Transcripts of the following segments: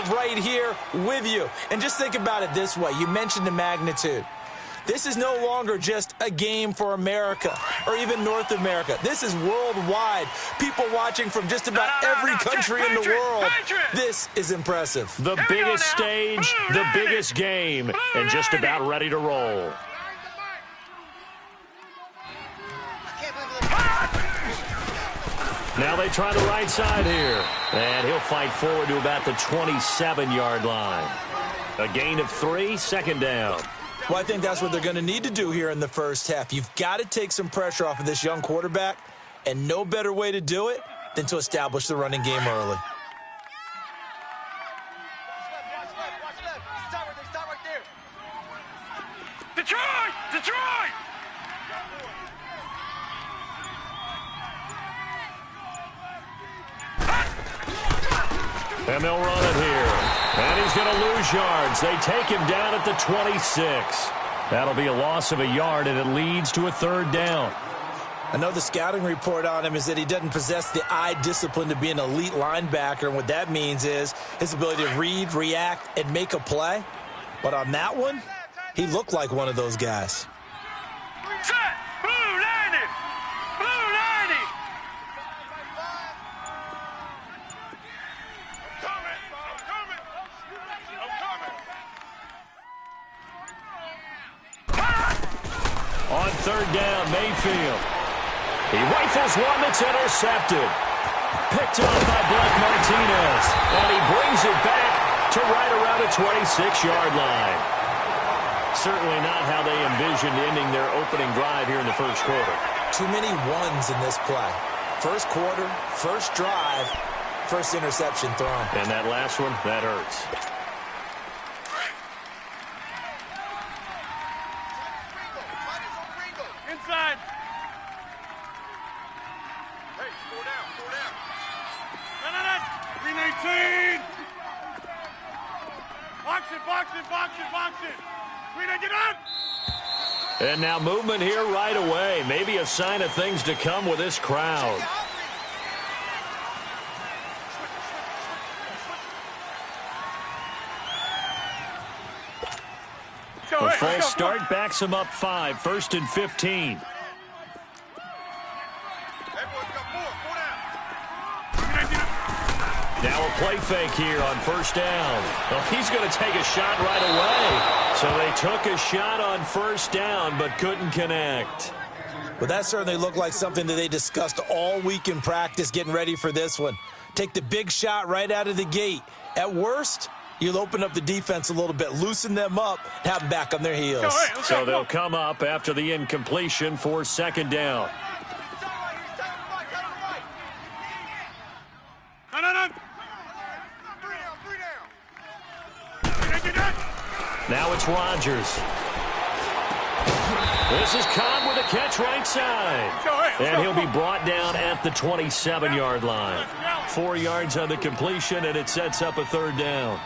right here with you. And just think about it this way. You mentioned the magnitude. This is no longer just a game for America or even North America. This is worldwide. People watching from just about every country in the world. This is impressive. The biggest stage, the biggest game, and just about ready to roll. Now they try the right side here. And he'll fight forward to about the 27-yard line. A gain of 3, second down. Well, I think that's what they're going to need to do here in the first half. You've got to take some pressure off of this young quarterback, and no better way to do it than to establish the running game early. Detroit! Detroit! And they'll run it here. And he's going to lose yards. They take him down at the 26. That'll be a loss of a yard, and it leads to a third down. I know the scouting report on him is that he doesn't possess the eye discipline to be an elite linebacker, and what that means is his ability to read, react, and make a play. But on that one, he looked like one of those guys. Set! Blue 90! Blue 90! On third down, Mayfield. He rifles one that's intercepted. Picked off by Blake Martinez. And he brings it back to right around the 26-yard line. Certainly not how they envisioned ending their opening drive here in the first quarter. Too many ones in this play. First quarter, first drive, first interception thrown. And that last one, that hurts. Inside. Hey, slow down, slow down. No. 319. Box it, box it, box it, box it. 319, get up. And now movement here right away. Maybe a sign of things to come with this crowd. A false start backs him up 5, 1st and 15. Now a play fake here on first down. Well, he's going to take a shot right away. So they took a shot on first down but couldn't connect. Well, that certainly looked like something that they discussed all week in practice getting ready for this one. Take the big shot right out of the gate. At worst, you'll open up the defense a little bit, loosen them up, have them back on their heels. So they'll come up after the incompletion for second down. No. Now it's Rodgers. This is Cobb with a catch right side. And he'll be brought down at the 27-yard line. 4 yards on the completion, and it sets up a third down.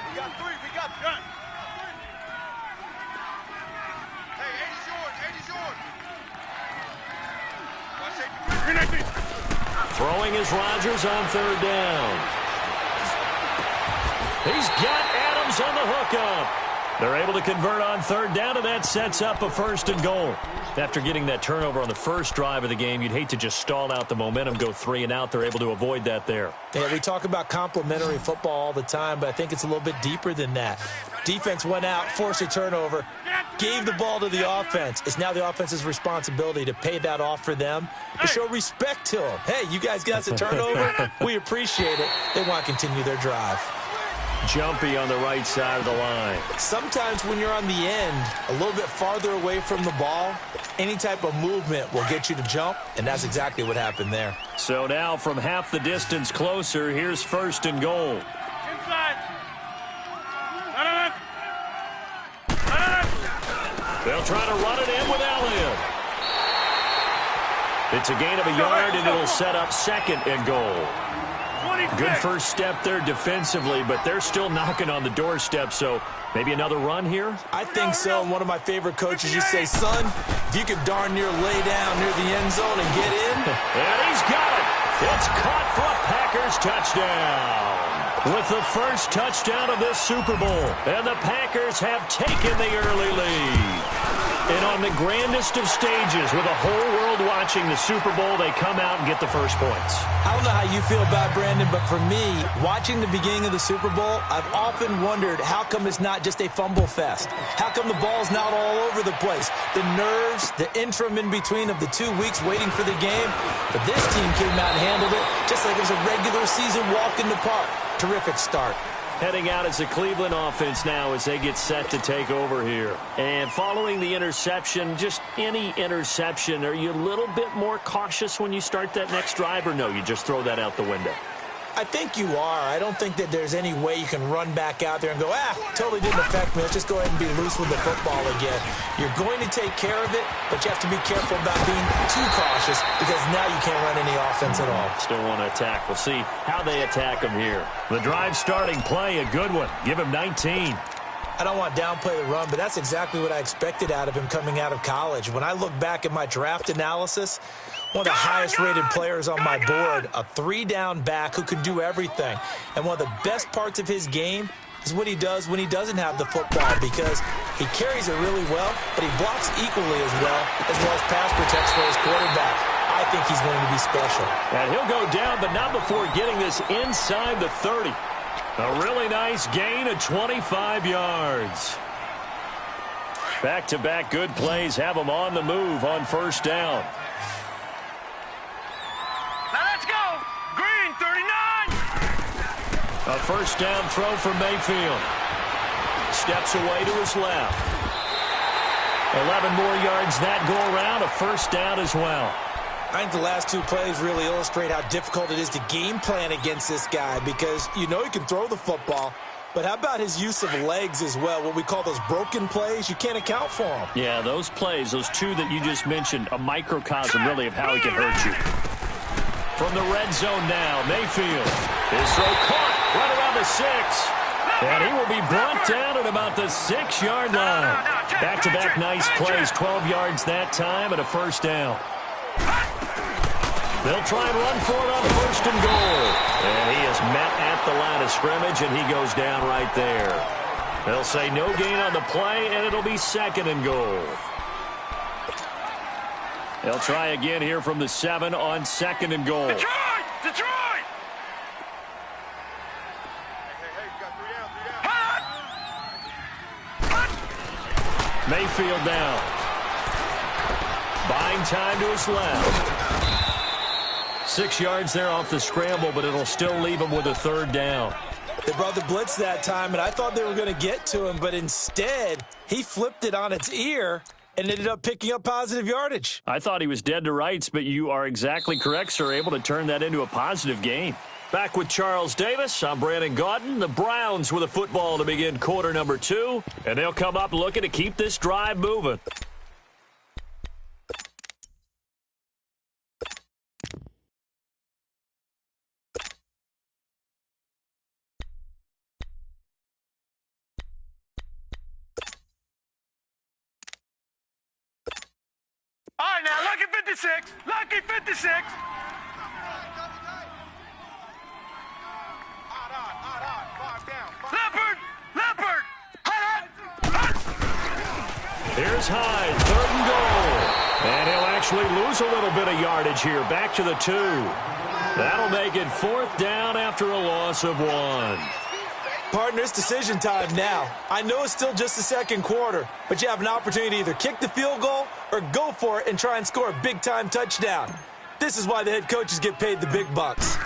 Throwing is Rodgers on third down. He's got Adams on the hookup. They're able to convert on third down, and that sets up a 1st and goal. After getting that turnover on the first drive of the game, you'd hate to just stall out the momentum, go 3 and out. They're able to avoid that there. Yeah, we talk about complementary football all the time, but I think it's a little bit deeper than that. Defense went out, forced a turnover, gave the ball to the offense. It's now the offense's responsibility to pay that off for them, to show respect to them. Hey, you guys got the turnover. We appreciate it. They want to continue their drive. Jumpy on the right side of the line. Sometimes when you're on the end, a little bit farther away from the ball, any type of movement will get you to jump, and that's exactly what happened there. So now from half the distance closer, here's 1st and goal. Inside. They'll try to run it in with Elliott. It's a gain of a yard, and it'll set up 2nd and goal. Good first step there defensively, but they're still knocking on the doorstep, so maybe another run here? I think so, and one of my favorite coaches used to say, son, if you can darn near lay down near the end zone and get in. And he's got it. It's caught for a Packers touchdown. with the first touchdown of this Super Bowl. And the Packers have taken the early lead. And on the grandest of stages, with the whole world watching the Super Bowl, they come out and get the first points. I don't know how you feel about Brandon, but for me, watching the beginning of the Super Bowl, I've often wondered how come it's not just a fumble fest? How come the ball's not all over the place? The nerves, the interim in between of the 2 weeks waiting for the game. But this team came out and handled it just like it was a regular season walk in the park. Terrific start. Heading out as the Cleveland offense now as they get set to take over here. And following the interception, just any interception, are you a little bit more cautious when you start that next drive, or no, you just throw that out the window? I think you are. I don't think that there's any way you can run back out there and go, totally didn't affect me. Let's just go ahead and be loose with the football again. You're going to take care of it, but you have to be careful about being too cautious because now you can't run any offense at all. Still want to attack. We'll see how they attack them here. The drive starting play, a good one. Give him 19. I don't want to downplay the run, but that's exactly what I expected out of him coming out of college. When I look back at my draft analysis, one of the highest-rated players on my board, a 3-down back who can do everything. And one of the best parts of his game is what he does when he doesn't have the football, because he carries it really well, but he blocks equally as well as pass protects for his quarterback. I think he's going to be special. And he'll go down, but not before getting this inside the 30. A really nice gain of 25 yards. Back-to-back good plays have them on the move on first down. A first down throw for Mayfield. Steps away to his left. 11 more yards that go around. A first down as well. I think the last two plays really illustrate how difficult it is to game plan against this guy, because you know he can throw the football, but how about his use of legs as well? What we call those broken plays, you can't account for them. Yeah, those plays, those two that you just mentioned, a microcosm really of how he can hurt you. From the red zone now, Mayfield. His throw caught right around the 6. And he will be brought down at about the 6-yard line. Back-to-back nice plays, 12 yards that time and a first down. They'll try and run for it on first and goal. And he is met at the line of scrimmage, and he goes down right there. They'll say no gain on the play, and it'll be second and goal. They'll try again here from the 7 on second and goal. Detroit! Detroit! Mayfield down. Buying time to his left. 6 yards there off the scramble, but it'll still leave him with a third down. They brought the blitz that time, and I thought they were going to get to him, but instead, he flipped it on its ear and ended up picking up positive yardage. I thought he was dead to rights, but you are exactly correct, sir, able to turn that into a positive gain. Back with Charles Davis, I'm Brandon Gaudin. The Browns with a football to begin quarter number 2, and they'll come up looking to keep this drive moving. All right, now, lucky 56. Lucky 56. Leopard! Leopard! Here's Hyde, third and goal. And he'll actually lose a little bit of yardage here. Back to the 2. That'll make it fourth down after a loss of 1. Partner, it's decision time now. I know it's still just the second quarter, but you have an opportunity to either kick the field goal or go for it and try and score a big-time touchdown. This is why the head coaches get paid the big bucks.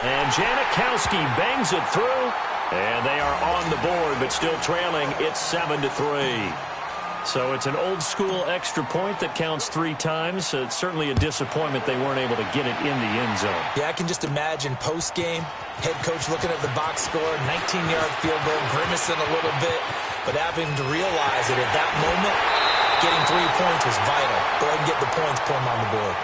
And Janikowski bangs it through, and they are on the board, but still trailing. It's 7-3. So it's an old-school extra point that counts 3 times. So it's certainly a disappointment they weren't able to get it in the end zone. Yeah, I can just imagine post-game, head coach looking at the box score, 19-yard field goal, grimacing a little bit, but having to realize that at that moment, getting 3 points was vital. Go ahead and get the points, put them on the board.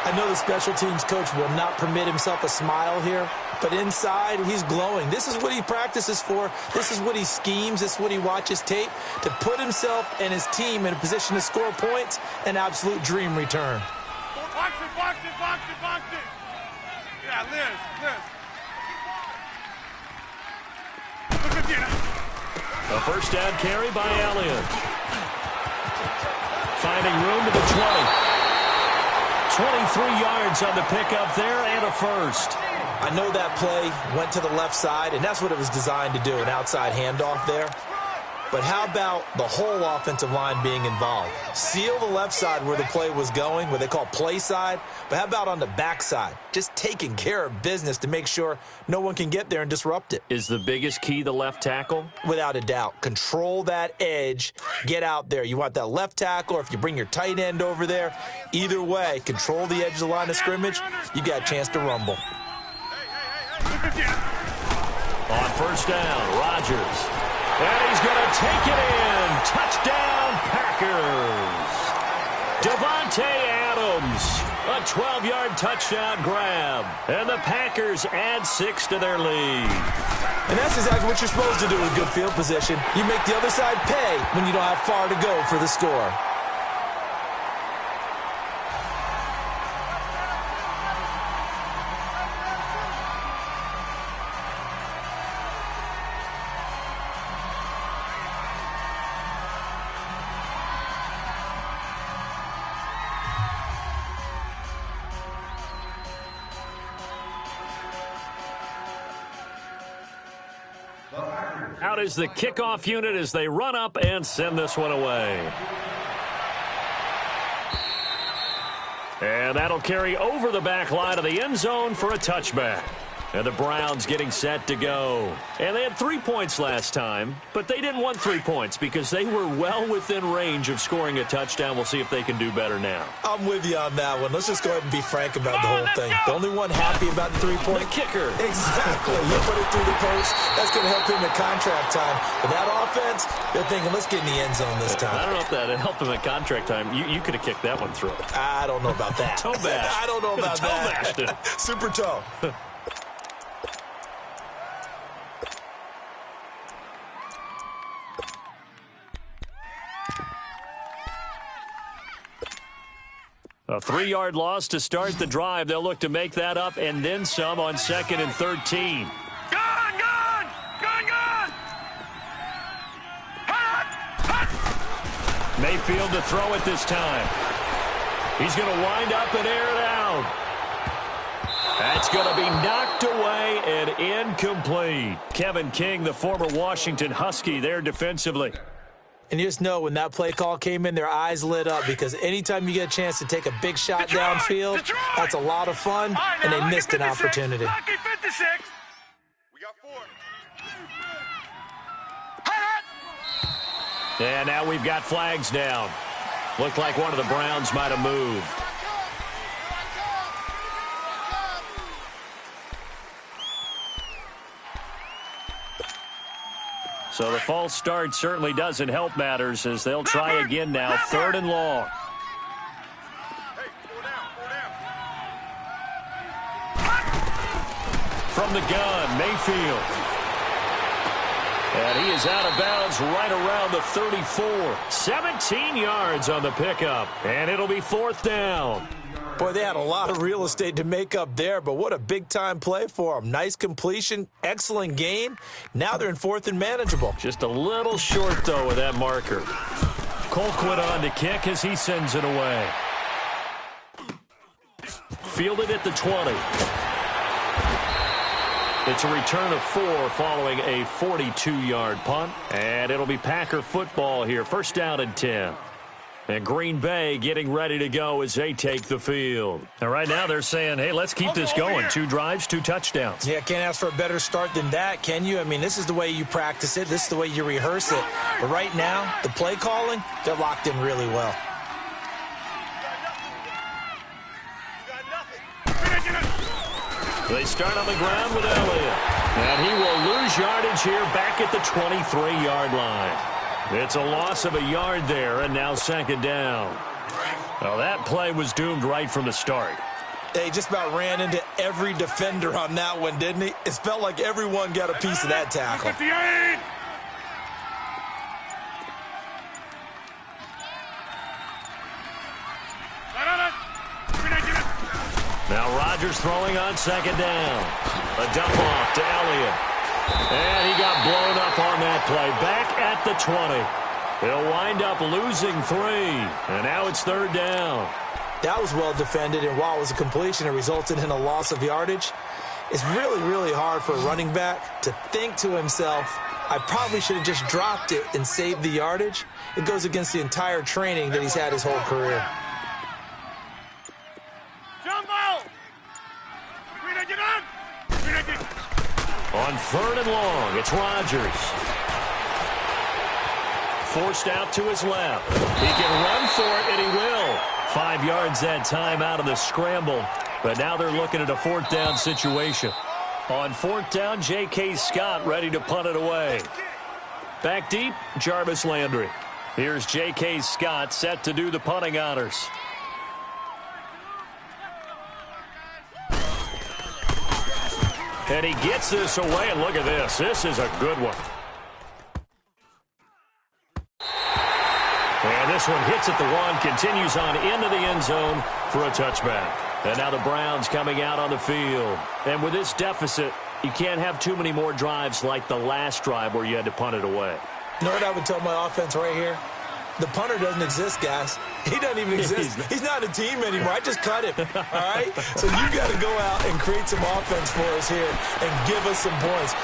I know the special teams coach will not permit himself a smile here, but inside, he's glowing. This is what he practices for. This is what he schemes. This is what he watches tape to put himself and his team in a position to score points. An absolute dream return. Box it, box it, box it, box it. Yeah, Liz. A first down carry by Elliott. Finding room to the 20. 23 yards on the pickup there and a first. I know that play went to the left side, and that's what it was designed to do, an outside handoff there. But how about the whole offensive line being involved? Seal the left side where the play was going, what they call play side. But how about on the back side? Just taking care of business to make sure no one can get there and disrupt it. Is the biggest key the left tackle? Without a doubt. Control that edge. Get out there. You want that left tackle, or if you bring your tight end over there, either way, control the edge of the line of scrimmage, you got a chance to rumble. On first down, Rodgers. And he's going to take it in. Touchdown, Packers. Devontae Adams, a 12-yard touchdown grab. And the Packers add 6 to their lead. And that's exactly what you're supposed to do with good field position. You make the other side pay when you don't have far to go for the score. Out is the kickoff unit as they run up and send this one away. And that'll carry over the back line of the end zone for a touchback. And the Browns getting set to go. And they had 3 points last time, but they didn't want 3 points because they were well within range of scoring a touchdown. We'll see if they can do better now. I'm with you on that one. Let's just go ahead and be frank about the whole thing. The only one happy about the 3-point. The kicker. Exactly. You put it through the post. That's going to help him at contract time. But that offense, they're thinking, let's get in the end zone this time. I don't know if that helped him at contract time. You could have kicked that one through. I don't know about that. Toe bash. I don't know about toe that. Bashed it. Super toe. A 3-yard loss to start the drive. They'll look to make that up and then some on 2nd and 13. Gone! Hut! Mayfield to throw it this time. He's going to wind up and air it out. That's going to be knocked away and incomplete. Kevin King, the former Washington Husky, there defensively. And you just know when that play call came in, their eyes lit up because anytime you get a chance to take a big shot downfield, that's a lot of fun, and they missed an opportunity. Lucky 56. We got 4. And now we've got flags down. Looked like one of the Browns might have moved. So the false start certainly doesn't help matters as they'll try again now, 3rd and long. From the gun, Mayfield. And he is out of bounds right around the 34. 17 yards on the pickup, and it'll be 4th down. Boy, they had a lot of real estate to make up there, but what a big-time play for them. Nice completion, excellent game. Now they're in 4th and manageable. Just a little short, though, with that marker. Colquitt on to kick as he sends it away. Fielded at the 20. It's a return of 4 following a 42-yard punt, and it'll be Packer football here. 1st down and 10. And Green Bay getting ready to go as they take the field. And right now they're saying, hey, let's keep this going. 2 drives, 2 touchdowns. Yeah, can't ask for a better start than that, can you? I mean, this is the way you practice it. This is the way you rehearse it. But right now, the play calling, they're locked in really well. They start on the ground with Elliott. And he will lose yardage here back at the 23-yard line. It's a loss of a yard there, and now 2nd down. Well, that play was doomed right from the start. They just about ran into every defender on that one, didn't he? It felt like everyone got a piece of that tackle. 58. Now Rodgers throwing on 2nd down. A dump off to Elliott. And he got blown up play back at the 20. He'll wind up losing 3, and now it's 3rd down. That was well defended, and while it was a completion, it resulted in a loss of yardage. It's really, really hard for a running back to think to himself, I probably should have just dropped it and saved the yardage. It goes against the entire training that he's had his whole career. On 3rd and long, it's Rodgers. Forced out to his left. He can run for it, and he will. 5 yards that time out of the scramble. But now they're looking at a 4th down situation. On 4th down, J.K. Scott ready to punt it away. Back deep, Jarvis Landry. Here's J.K. Scott set to do the punting honors. And he gets this away, and look at this. This is a good one. And this one hits at the 1, continues on into the end zone for a touchback. And now the Browns coming out on the field. And with this deficit, you can't have too many more drives like the last drive where you had to punt it away. You know what I would tell my offense right here? The punter doesn't exist, guys. He doesn't even exist. He's not a team anymore. I just cut him, all right? So you got to go out and create some offense for us here and give us some points.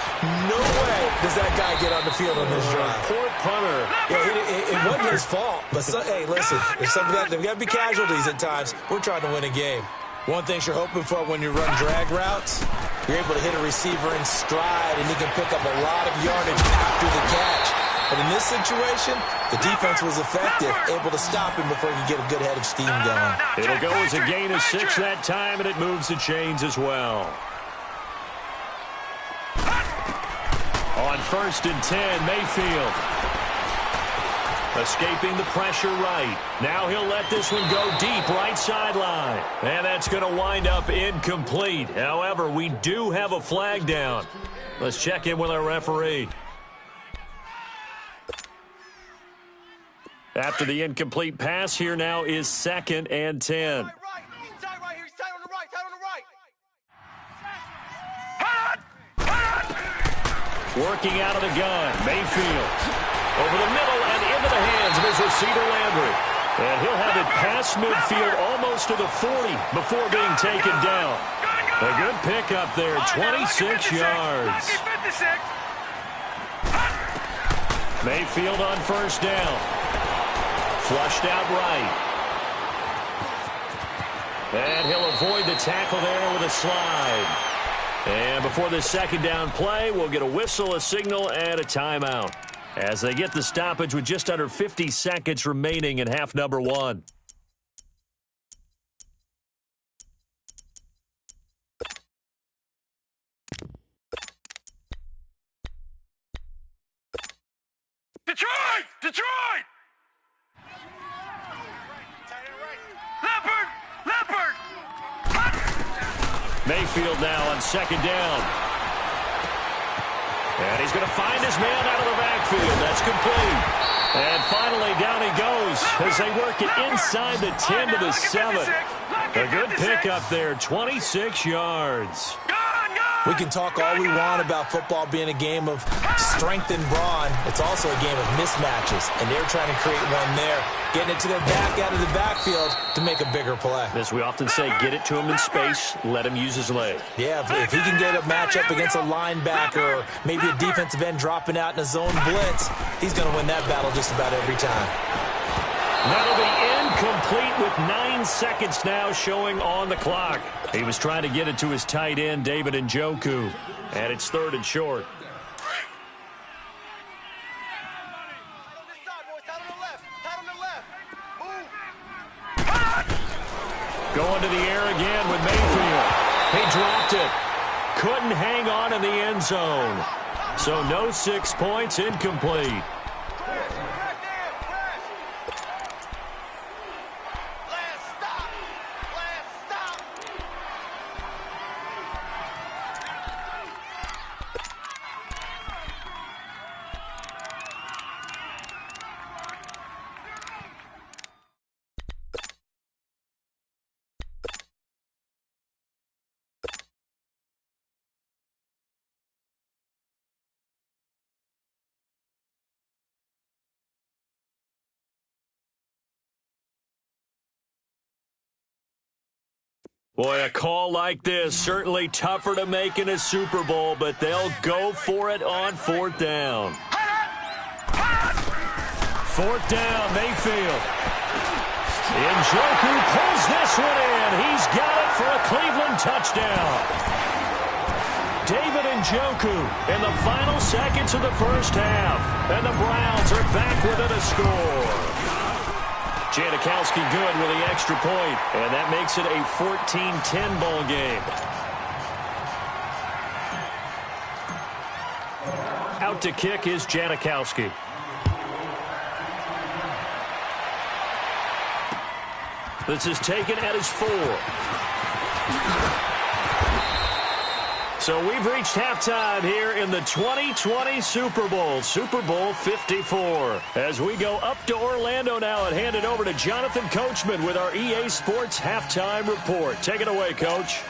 No way does that guy get on the field on this drive. Poor punter. Yeah, it wasn't his fault. But, hey, listen, there's got to be casualties at times. We're trying to win a game. One thing you're hoping for when you run drag routes, you're able to hit a receiver in stride, and he can pick up a lot of yardage after the catch. But in this situation, the defense was effective, able to stop him before he could get a good head of steam going. It'll go as a gain of 6 that time, and it moves the chains as well. On 1st and 10, Mayfield. Escaping the pressure right. Now he'll let this one go deep right sideline. And that's going to wind up incomplete. However, we do have a flag down. Let's check in with our referee. After the incomplete pass, here now is 2nd and 10. Working out of the gun, Mayfield. Over the middle and into the hands of his receiver, Landry. And he'll have it past midfield almost to the 40 before being taken down. A good pickup there, 26 yards. Mayfield on 1st down. Flushed out right. And he'll avoid the tackle there with a slide. And before this 2nd down play, we'll get a whistle, a signal, and a timeout, as they get the stoppage with just under 50 seconds remaining in half number 1. Detroit! Detroit! Leopard! Leopard! Mayfield now on 2nd down. And he's going to find his man out of the backfield. That's complete. And finally, down he goes as they work it inside the 10 to the 7. A good pickup there, 26 yards. We can talk all we want about football being a game of strength and brawn. It's also a game of mismatches, and they're trying to create one there, getting it to their back out of the backfield to make a bigger play. As we often say, get it to him in space, let him use his leg. Yeah, if he can get a matchup against a linebacker or maybe a defensive end dropping out in a zone blitz, he's going to win that battle just about every time. That'll be incomplete with 9 seconds now showing on the clock. He was trying to get it to his tight end, David Njoku. And it's 3rd and short. Going to the air again with Mayfield. He dropped it. Couldn't hang on in the end zone. So no 6 points, incomplete. Boy, a call like this, certainly tougher to make in a Super Bowl, but they'll go for it on 4th down. 4th down, Mayfield. Njoku pulls this one in. He's got it for a Cleveland touchdown. David Njoku in the final seconds of the first half. And the Browns are back within a score. Janikowski good with the extra point, and that makes it a 14-10 ball game. Out to kick is Janikowski. This is taken at his 4. So we've reached halftime here in the 2020 Super Bowl, Super Bowl 54. As we go up to Orlando now and hand it over to Jonathan Coachman with our EA Sports Halftime Report. Take it away, Coach.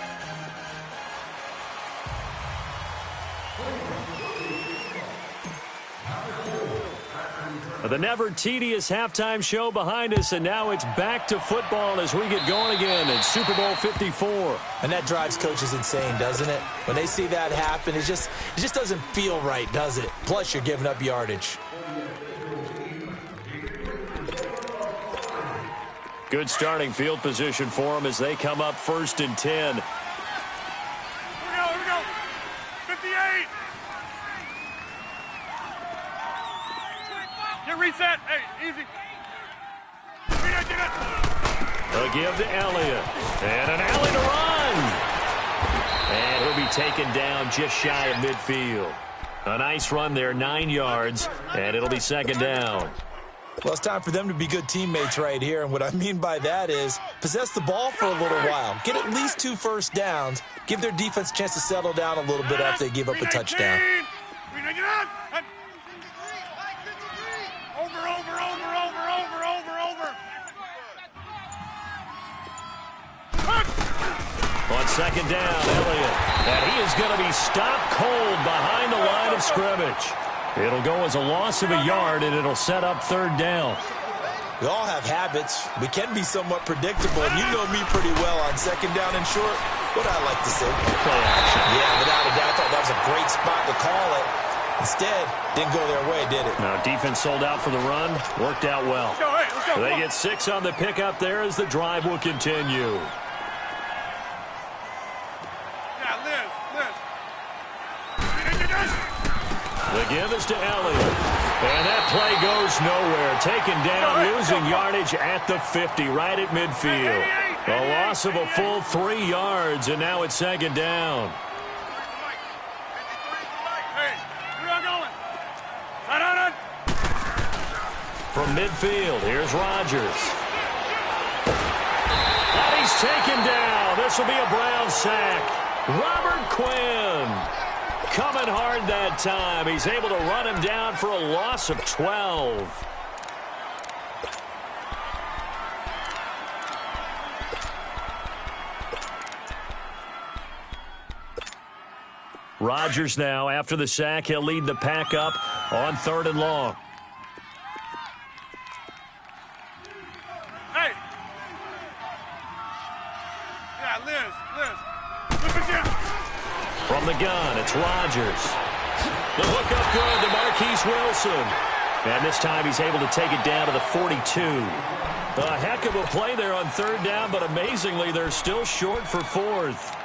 The never-tedious halftime show behind us, and now it's back to football as we get going again in Super Bowl 54. And that drives coaches insane, doesn't it? When they see that happen, it just doesn't feel right, does it? Plus, you're giving up yardage. Good starting field position for them as they come up 1st and 10. Here we go. 58. Get reset. Hey, easy. Get it. A give to Elliott. And an alley to run. And he'll be taken down just shy of midfield. A nice run there, 9 yards, and it'll be 2nd down. Well, it's time for them to be good teammates right here, and what I mean by that is possess the ball for a little while. Get at least 2 first downs. Give their defense a chance to settle down a little bit after they give up a touchdown. On 2nd down, Elliott. And he is going to be stopped cold behind the line of scrimmage. It'll go as a loss of a yard, and it'll set up 3rd down. We all have habits. We can be somewhat predictable, and you know me pretty well on 2nd down and short. What I like to say? Play action. Yeah, without a doubt. I thought that was a great spot to call it. Instead, didn't go their way, did it? Now, defense sold out for the run. Worked out well. Let's go. They get 6 on the pickup there as the drive will continue. The give is to Elliott. And that play goes nowhere. Taken down, losing yardage at the 50, right at midfield. A loss of a full 3 yards, and now it's 2nd down. From midfield, here's Rodgers. And he's taken down. This will be a Brown sack. Robert Quinn. Coming hard that time. He's able to run him down for a loss of 12. Rodgers now, after the sack, he'll lead the pack up on 3rd and long. Hey! Yeah, Liz. Look at you! From the gun, it's Rodgers. The hook up good to Marquise Wilson. And this time he's able to take it down to the 42. A heck of a play there on 3rd down, but amazingly, they're still short for 4th.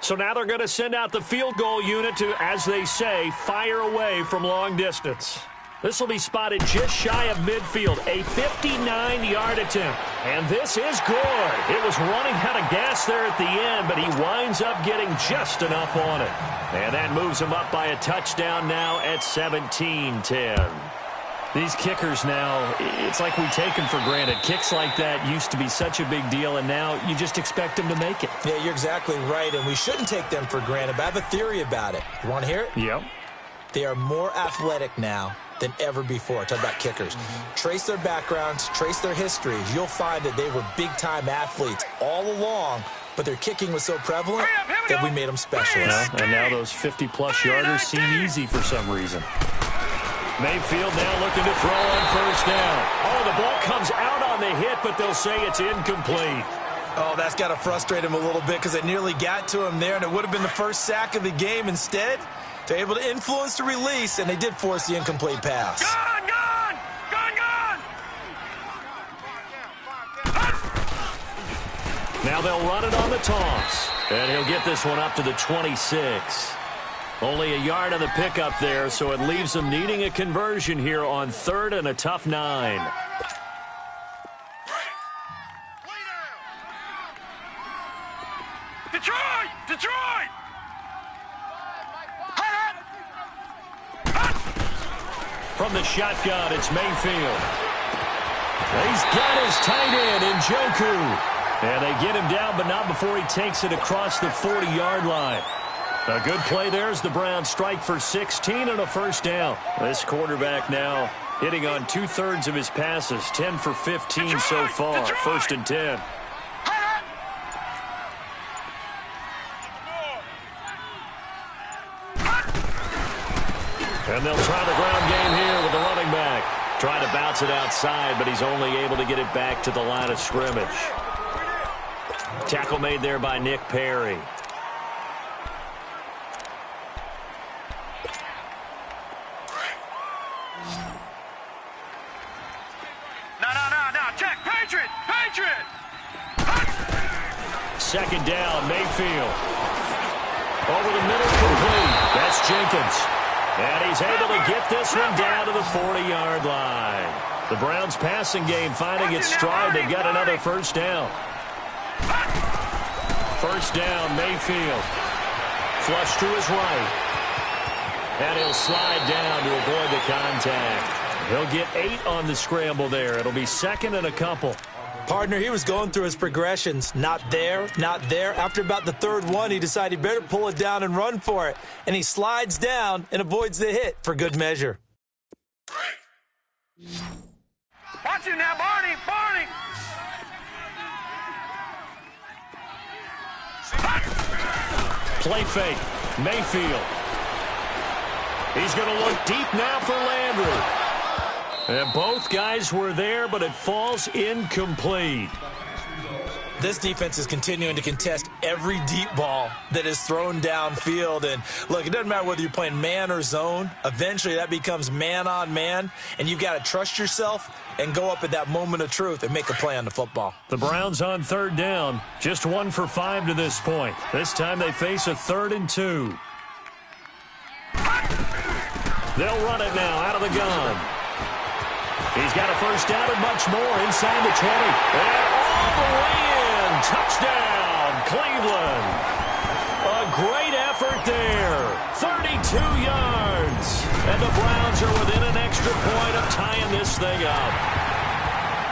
So now they're going to send out the field goal unit to, as they say, fire away from long distance. This will be spotted just shy of midfield, a 59-yard attempt. And this is good. It was running out of gas there at the end, but he winds up getting just enough on it. And that moves him up by a touchdown now at 17-10. These kickers now, it's like we take them for granted. Kicks like that used to be such a big deal, and now you just expect them to make it. Yeah, you're exactly right, and we shouldn't take them for granted, but I have a theory about it. You want to hear it? Yep. They are more athletic now than ever before. Talk about kickers. Trace their backgrounds, trace their histories. You'll find that they were big-time athletes all along, but their kicking was so prevalent that we made them specialists. And now those 50-plus yarders seem easy for some reason. Mayfield now looking to throw on first down. Oh, the ball comes out on the hit, but they'll say it's incomplete. Oh, that's got to frustrate him a little bit because they nearly got to him there, and it would have been the first sack of the game. Instead, they're able to influence the release, and they did force the incomplete pass. Gone, gone! Gone, gone! Now they'll run it on the toss, and he'll get this one up to the 26. Only a yard on the pickup there, so it leaves them needing a conversion here on 3rd and a tough 9. Detroit! Detroit! From the shotgun, it's Mayfield. He's got his tight end in Njoku. And they get him down, but not before he takes it across the 40-yard line. A good play there as the Browns strike for 16 and a first down. This quarterback now hitting on 2/3 of his passes, 10 for 15 so far. 1st and 10. And they'll try the ground game here with the running back. Trying to bounce it outside, but he's only able to get it back to the line of scrimmage. Tackle made there by Nick Perry. No. Check. Patriot! Patriot! 2nd down, Mayfield. Over the middle, complete. That's Jenkins. And he's able to get this one down to the 40-yard line. The Browns passing game finding its stride. They've got another first down. First down, Mayfield. Flush to his right. And he'll slide down to avoid the contact. He'll get 8 on the scramble there. It'll be 2nd and a couple. Partner, he was going through his progressions. Not there, not there. After about the 3rd one, he decided he better pull it down and run for it. And he slides down and avoids the hit for good measure. Watch it now, Barney! Barney! Play fake. Mayfield. He's going to look deep now for Landry. And both guys were there, but it falls incomplete. This defense is continuing to contest every deep ball that is thrown downfield. And, look, it doesn't matter whether you're playing man or zone. Eventually, that becomes man-on-man, and you've got to trust yourself and go up at that moment of truth and make a play on the football. The Browns on 3rd down, just 1 for 5 to this point. This time they face a 3rd and 2. They'll run it now out of the gun. He's got a first down and much more inside the 20. And all the way in. Touchdown, Cleveland. A great effort there. 32 yards. And the Browns are within an extra point of tying this thing up.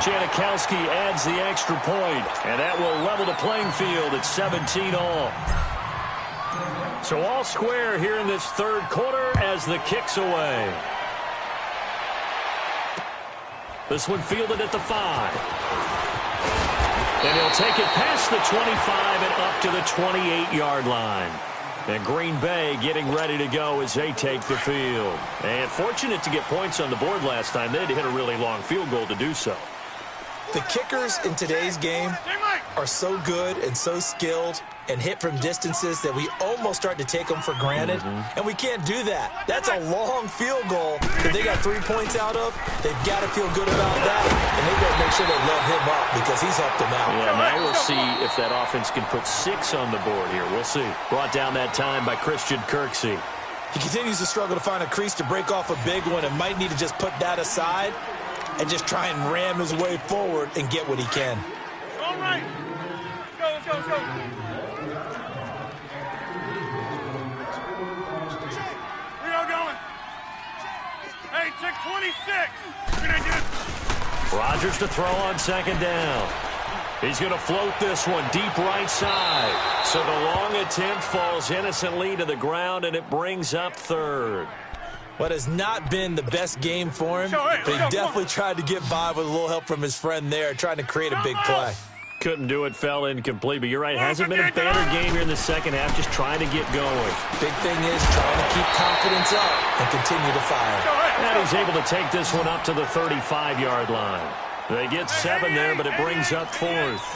Janikowski adds the extra point, and that will level the playing field at 17 all. So all square here in this 3rd quarter as the kick's away. This one fielded at the 5. And he'll take it past the 25 and up to the 28-yard line. And Green Bay getting ready to go as they take the field. And fortunate to get points on the board last time. They had to hit a really long field goal to do so. The kickers in today's game are so good and so skilled and hit from distances that we almost start to take them for granted. And we can't do that. That's a long field goal that they got 3 points out of. They've got to feel good about that, and they've got to make sure they load him up because he's helped them out. Yeah, now we'll see if that offense can put 6 on the board here. We'll see. Brought down that time by Christian Kirksey. He continues to struggle to find a crease to break off a big one and might need to just put that aside and just try and ram his way forward and get what he can. All right. Let's go. We are going. Hey, check 26. We didn't get it. Rodgers to throw on 2nd down. He's going to float this one deep right side. So the long attempt falls innocently to the ground, and it brings up 3rd. What has not been the best game for him, but he definitely tried to get by with a little help from his friend there, trying to create a big play. Couldn't do it, fell incomplete, but you're right. Hasn't been a banner game here in the second half, just trying to get going. Big thing is trying to keep confidence up and continue to fire. And he's able to take this one up to the 35-yard line. They get 7 there, but it brings up 4th.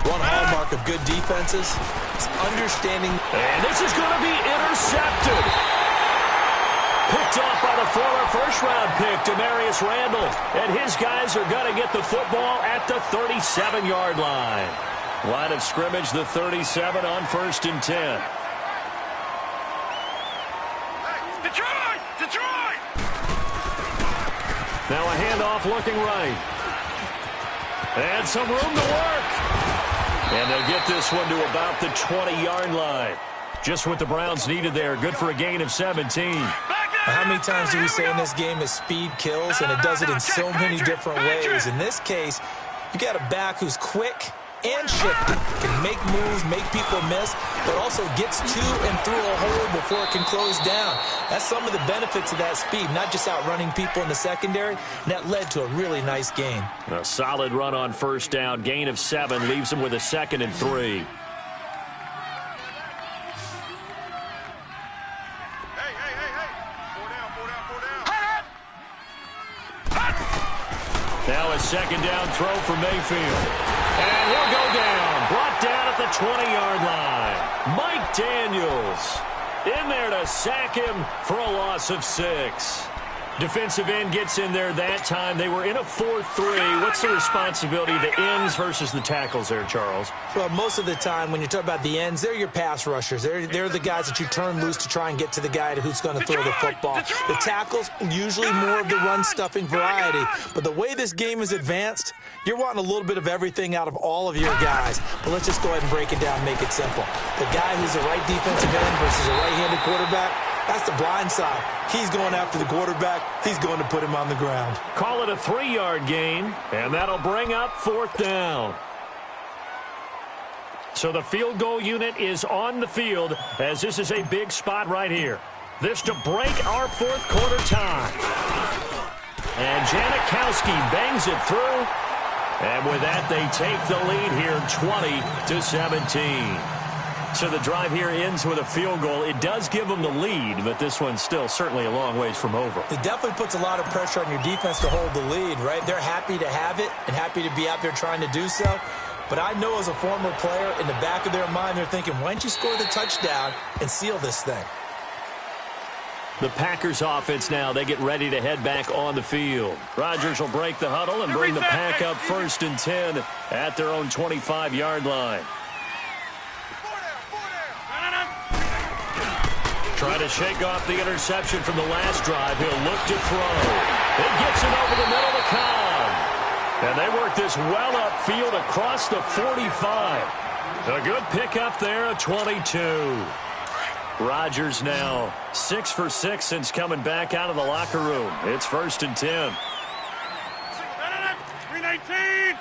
One hallmark of good defenses is understanding. And this is going to be intercepted. Picked off by the former first-round pick, Demarius Randall. And his guys are going to get the football at the 37-yard line. Line of scrimmage, the 37 on 1st and 10. Detroit! Detroit! Now a handoff looking right. And some room to work. And they'll get this one to about the 20-yard line. Just what the Browns needed there. Good for a gain of 17. How many times do we say in this game is speed kills, and it does it in so many different ways. In this case, you got a back who's quick and shifty, can make moves, make people miss, but also gets to and through a hole before it can close down. That's some of the benefits of that speed, not just outrunning people in the secondary, and that led to a really nice gain. A solid run on 1st down. Gain of 7 leaves him with a 2nd and 3. Now a 2nd down throw for Mayfield. And he'll go down. Brought down at the 20-yard line. Mike Daniels in there to sack him for a loss of 6. Defensive end gets in there that time. They were in a 4-3. What's the responsibility of the ends versus the tackles there, Charles? Well, most of the time when you talk about the ends, they're your pass rushers. They're the guys that you turn loose to try and get to the guy who's going to throw the football. The tackles, usually more of the run-stuffing variety. But the way this game is advanced, you're wanting a little bit of everything out of all of your guys. But let's just go ahead and break it down, make it simple. The guy who's a right defensive end versus a right-handed quarterback, that's the blind side. He's going after the quarterback. He's going to put him on the ground. Call it a 3-yard gain, and that'll bring up 4th down. So the field goal unit is on the field as this is a big spot right here. This to break our 4th quarter tie. And Janikowski bangs it through. And with that, they take the lead here 20-17. So the drive here ends with a field goal. It does give them the lead, but this one's still certainly a long ways from over. It definitely puts a lot of pressure on your defense to hold the lead, right? They're happy to have it and happy to be out there trying to do so. But I know as a former player, in the back of their mind, they're thinking, why don't you score the touchdown and seal this thing? The Packers offense now, they get ready to head back on the field. Rodgers will break the huddle and bring the pack up 1st and 10 at their own 25-yard line. Trying to shake off the interception from the last drive. He'll look to throw. It gets it over the middle to Cobb. And they work this well upfield across the 45. A good pickup there at 22. Rodgers now 6 for 6 since coming back out of the locker room. It's 1st and 10. 319.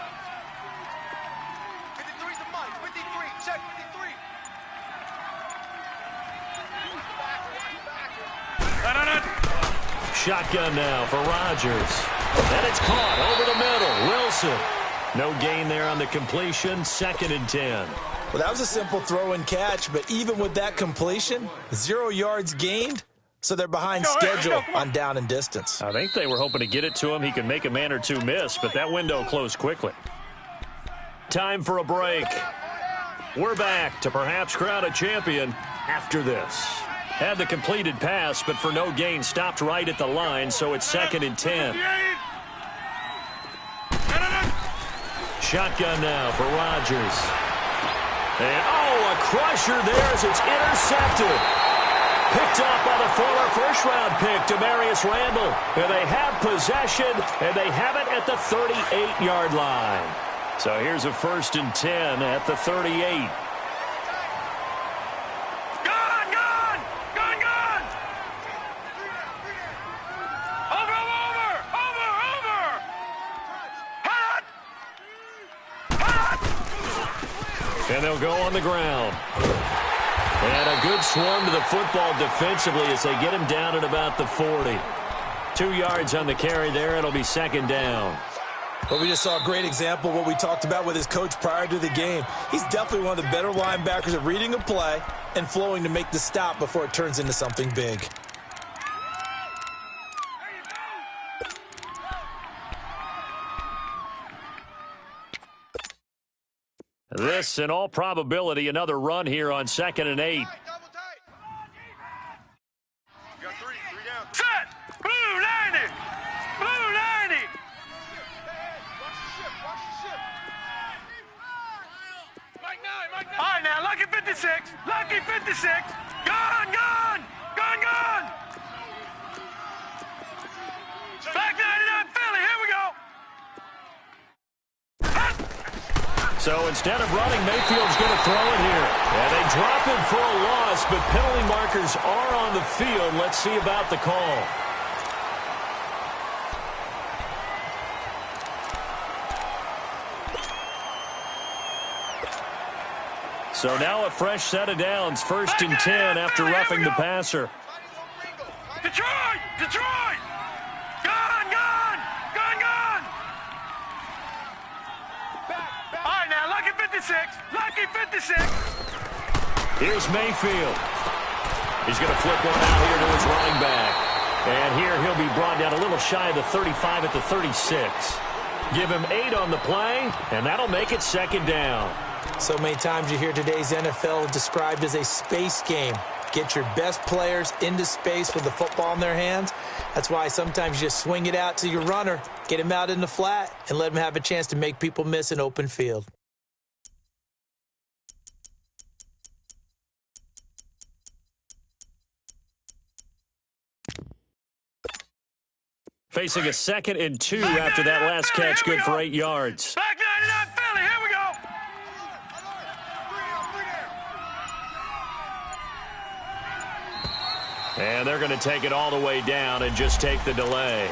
53's the money. 53. Check 53. Shotgun now for Rodgers. And it's caught over the middle. Wilson. No gain there on the completion. 2nd and 10. Well, that was a simple throw and catch, but even with that completion, 0 yards gained, so they're behind schedule on down and distance. I think they were hoping to get it to him. He could make a man or two miss, but that window closed quickly. Time for a break. We're back to perhaps crown a champion after this. Had the completed pass, but for no gain, stopped right at the line, so it's 2nd and 10. Shotgun now for Rodgers. And, a crusher there as it's intercepted. Picked off by the former first-round pick, Demarius Randall. And they have possession, and they have it at the 38-yard line. So here's a 1st and 10 at the 38. And they'll go on the ground. And a good swarm to the football defensively as they get him down at about the 40. 2 yards on the carry there. It'll be 2nd down. But we just saw a great example of what we talked about with his coach prior to the game. He's definitely one of the better linebackers at reading a play and flowing to make the stop before it turns into something big. This, in all probability, another run here on 2nd and 8. Set! Blue 90! Blue 90! All right, now, lucky 56. Lucky 56. Gun, gun! Gun, gun! Back 99 Philly, here we go! So instead of running, Mayfield's going to throw it here. And they drop him for a loss, but penalty markers are on the field. Let's see about the call. So now a fresh set of downs, 1st and 10 after roughing the passer. Detroit! Detroit! Gun, gun! Gun, gun! All right, now, lucky 56. Lucky 56. Here's Mayfield. He's going to flip one out here to his running back. And here he'll be brought down a little shy of the 35 at the 36. Give him 8 on the play, and that'll make it 2nd down. So many times you hear today's NFL described as a space game. Get your best players into space with the football in their hands. That's why sometimes you just swing it out to your runner, get him out in the flat, and let him have a chance to make people miss an open field. Facing a 2nd and 2 after that last catch, good for 8 yards. Back 99 Philly, here we go! And they're going to take it all the way down and just take the delay.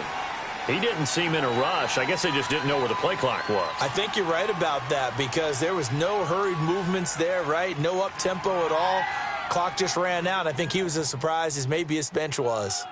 He didn't seem in a rush. I guess they just didn't know where the play clock was. I think you're right about that because there was no hurried movements there, right? No up-tempo at all. Clock just ran out. I think he was as surprised as maybe his bench was.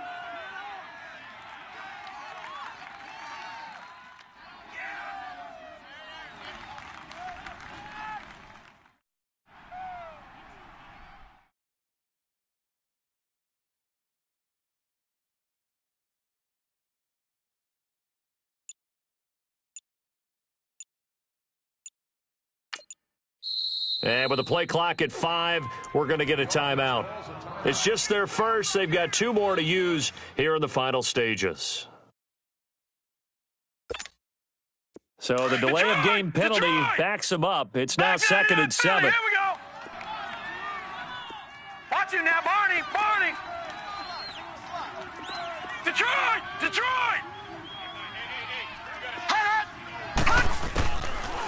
And with the play clock at 5, we're going to get a timeout. It's just their first. They've got 2 more to use here in the final stages. So the delay of game penalty backs them up. It's now 2nd and 7. Here we go. Watch it now, Barney. Barney. Detroit. Detroit.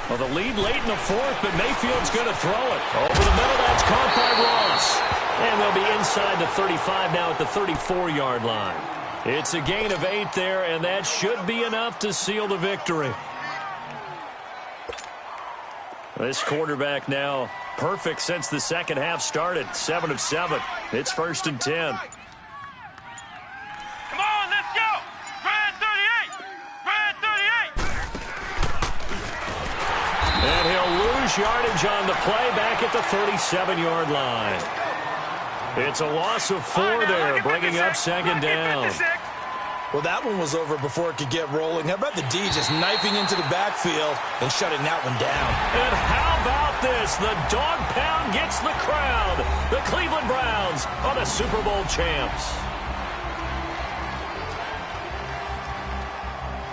Well, the lead late in the 4th, but Mayfield's going to throw it. Over the middle, that's caught by Ross. And they'll be inside the 35 now at the 34-yard line. It's a gain of 8 there, and that should be enough to seal the victory. This quarterback now perfect since the second half started. 7 of 7. It's 1st and 10. Come on, let's go. Red 38. Red 38. And he'll lose yardage on the play back at the 37-yard line. It's a loss of 4 there, bringing up 2nd down. Well, that one was over before it could get rolling. How about the D just knifing into the backfield and shutting that one down? And how about this? The dog pound gets the crowd. The Cleveland Browns are the Super Bowl champs.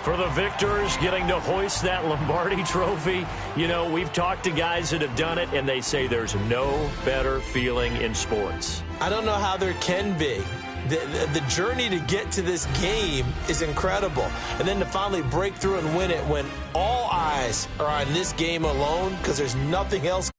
For the victors getting to hoist that Lombardi trophy, you know, we've talked to guys that have done it, and they say there's no better feeling in sports. I don't know how there can be. The journey to get to this game is incredible. And then to finally break through and win it when all eyes are on this game alone because there's nothing else